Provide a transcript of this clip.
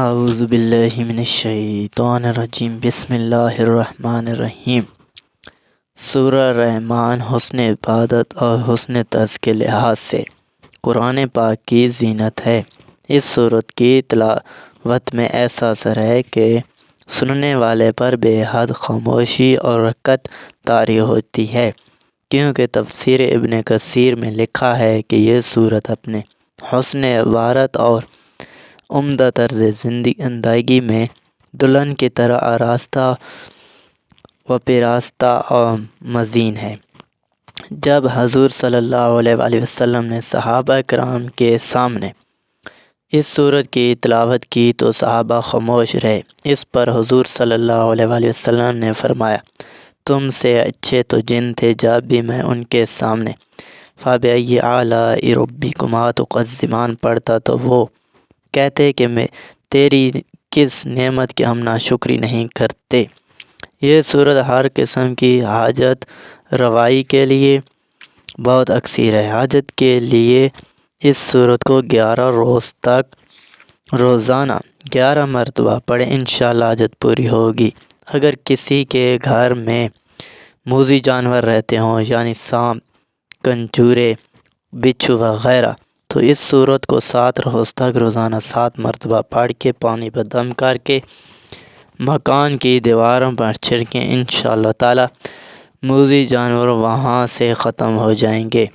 اعوذ باللہ من الشیطان الرجیم، بسم اللہ الرحمن الرحیم۔ سورہ رحمان حسن عبادت اور حسن طرز کے لحاظ سے قرآن پاک کی زینت ہے۔ اس سورت کی تلاوت میں ایسا اثر ہے کہ سننے والے پر بے حد خاموشی اور رکعت طاری ہوتی ہے، کیونکہ تفسیر ابن کثیر میں لکھا ہے کہ یہ سورت اپنے حسن عبارت اور عمدہ طرز زندگی میں دلہن کی طرح آراستہ و پیراستہ اور مزین ہے۔ جب حضور صلی اللہ علیہ وآلہ وسلم نے صحابہ کرام کے سامنے اس سورت کی تلاوت کی تو صحابہ خاموش رہے۔ اس پر حضور صلی اللہ علیہ وآلہ وسلم نے فرمایا، تم سے اچھے تو جن تھے جب بھی میں ان کے سامنے فَبِأَيِّ آلَاءِ رَبِّكُمَا تُكَذِّبَانِ پڑھتا تو وہ کہتے کہ میں تیری کس نعمت کی ہم ناشکری نہیں کرتے۔ یہ سورت ہر قسم کی حاجت روائی کے لیے بہت اکثیر ہے۔ حاجت کے لیے اس سورت کو 11 روز تک روزانہ 11 مرتبہ پڑھیں، انشاءاللہ حاجت پوری ہوگی۔ اگر کسی کے گھر میں موذی جانور رہتے ہوں، یعنی سانپ، کنچورے، بچھو وغیرہ، تو اس سورت کو 7 روز تک روزانہ 7 مرتبہ پڑھ کے پانی پر دم کر کے مکان کی دیواروں پر چھڑکیں، انشاءاللہ تعالی موذی جانور وہاں سے ختم ہو جائیں گے۔